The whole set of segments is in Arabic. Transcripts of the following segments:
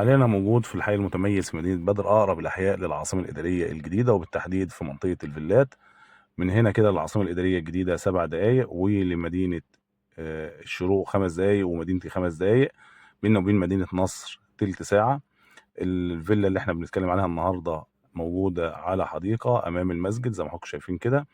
حاليا أنا موجود في الحي المتميز في مدينة بدر، أقرب الأحياء للعاصمة الإدارية الجديدة، وبالتحديد في منطقة الفيلات. من هنا كده للعاصمة الإدارية الجديدة 7 دقايق، ولمدينة الشروق 5 دقايق، ومدينتي 5 دقايق. بيننا وبين مدينة نصر تلت ساعة. الفيلا اللي احنا بنتكلم عليها النهاردة موجودة على حديقة أمام المسجد زي ما حضراتكم شايفين كده.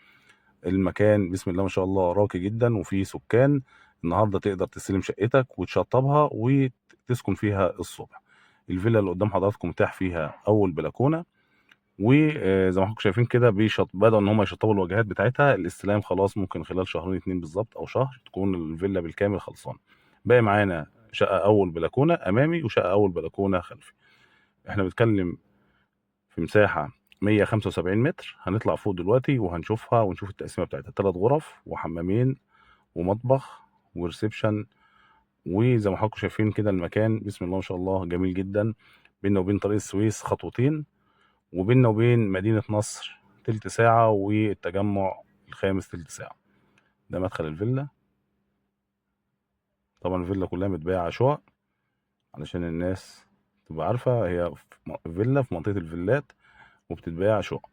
المكان بسم الله ما شاء الله راقي جدا وفيه سكان. النهارده تقدر تستلم شقتك وتشطبها وتسكن فيها الصبح. الفيلا اللي قدام حضراتكم متاح فيها اول بلكونه، وزي ما حضراتكم شايفين كده بدأوا ان هم يشطبوا الواجهات بتاعتها. الاستلام خلاص ممكن خلال شهرين اتنين بالظبط او شهر تكون الفيلا بالكامل خلصانه. باقي معانا شقه اول بلكونه امامي وشقه اول بلكونه خلفي. احنا بنتكلم في مساحة 175 متر. هنطلع فوق دلوقتي وهنشوفها ونشوف التقسيمة بتاعتها. 3 غرف وحمامين ومطبخ وريسبشن. وزي ما حضراتكم شايفين كده المكان بسم الله ما شاء الله جميل جدا. بيننا وبين طريق السويس خطوتين، وبيننا وبين مدينة نصر تلت ساعة، والتجمع الخامس تلت ساعة. ده مدخل الفيلا. طبعا الفيلا كلها متباعة شقق علشان الناس تبقى عارفة، هي فيلا في منطقة الفيلات وبتتباع شقق.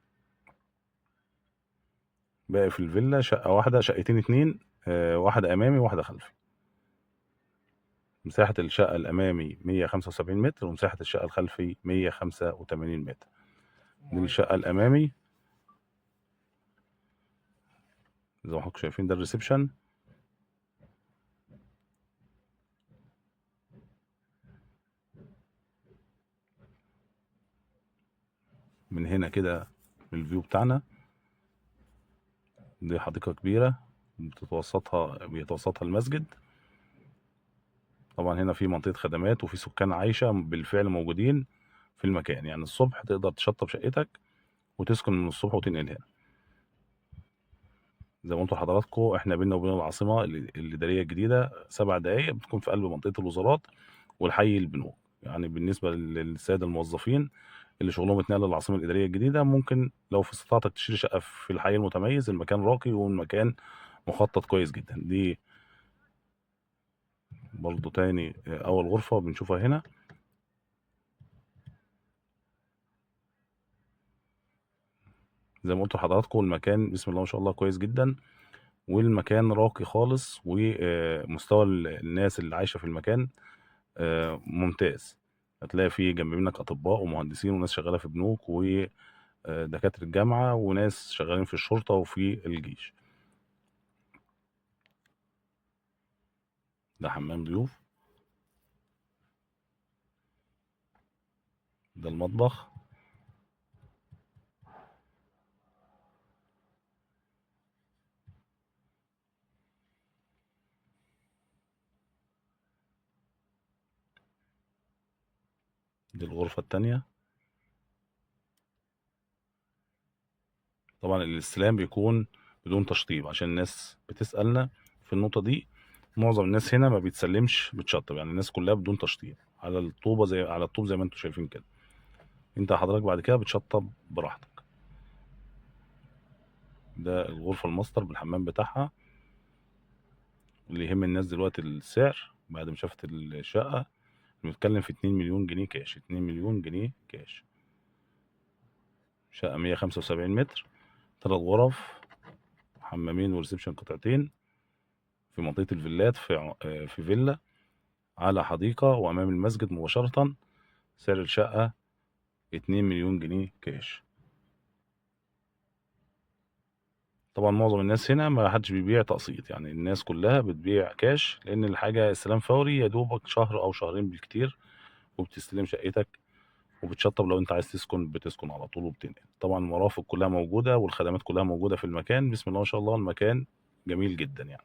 باقي في الفيلا شقة واحدة، شقتين اتنين، واحدة أمامي وواحدة خلفي. مساحة الشقة الأمامي 175 متر، ومساحة الشقة الخلفي 185 متر. دي الشقة الأمامي زي ما حضراتكم شايفين. ده الريسبشن. من هنا كده الفيو بتاعنا. دي حديقة كبيرة بيتوسطها المسجد. طبعا هنا في منطقة خدمات وفي سكان عايشة بالفعل موجودين في المكان، يعني الصبح تقدر تشطب شقتك وتسكن من الصبح وتنقل هنا. زي ما قلت لحضراتكم احنا بينا وبين العاصمة الإدارية الجديدة 7 دقايق، بتكون في قلب منطقة الوزارات والحي البنوك. يعني بالنسبة للسادة الموظفين اللي شغلهم اتنقل للعاصمة الإدارية الجديدة، ممكن لو في استطاعتك تشتري شقة في الحي المتميز. المكان راقي والمكان مخطط كويس جدا. دي برضو تاني أول غرفة بنشوفها هنا. زي ما قلت لحضراتكم المكان بسم الله ما شاء الله كويس جدا، والمكان راقي خالص، ومستوى الناس اللي عايشة في المكان ممتاز. هتلاقي فيه جنب منك أطباء ومهندسين وناس شغالة في بنوك ودكاترة جامعة وناس شغالين في الشرطة وفي الجيش. ده حمام ضيوف. ده المطبخ. دي الغرفة التانية. طبعا الاستلام بيكون بدون تشطيب عشان الناس بتسألنا في النقطة دي. معظم الناس هنا ما بيتسلمش بتشطب، يعني الناس كلها بدون تشطيب على الطوبة زي على الطوب زي ما انتم شايفين كده. انت حضرتك بعد كده بتشطب براحتك. ده الغرفة الماستر بالحمام بتاعها. اللي يهم الناس دلوقتي السعر بعد ما شافت الشقة. بنتكلم في 2 مليون جنيه كاش. 2 مليون جنيه كاش. شقة 175 متر، 3 غرف، حمامين وريسبشن قطعتين، في منطقة الفيلات في فيلا على حديقة وأمام المسجد مباشرة. سعر الشقة 2 مليون جنيه كاش. طبعا معظم الناس هنا ما حدش بيبيع تقسيط، يعني الناس كلها بتبيع كاش، لأن الحاجة استلام فوري يا دوبك شهر أو شهرين بالكتير وبتستلم شقتك وبتشطب. لو انت عايز تسكن بتسكن على طول وبتنقل. طبعا المرافق كلها موجودة والخدمات كلها موجودة في المكان. بسم الله ما شاء الله المكان جميل جدا يعني.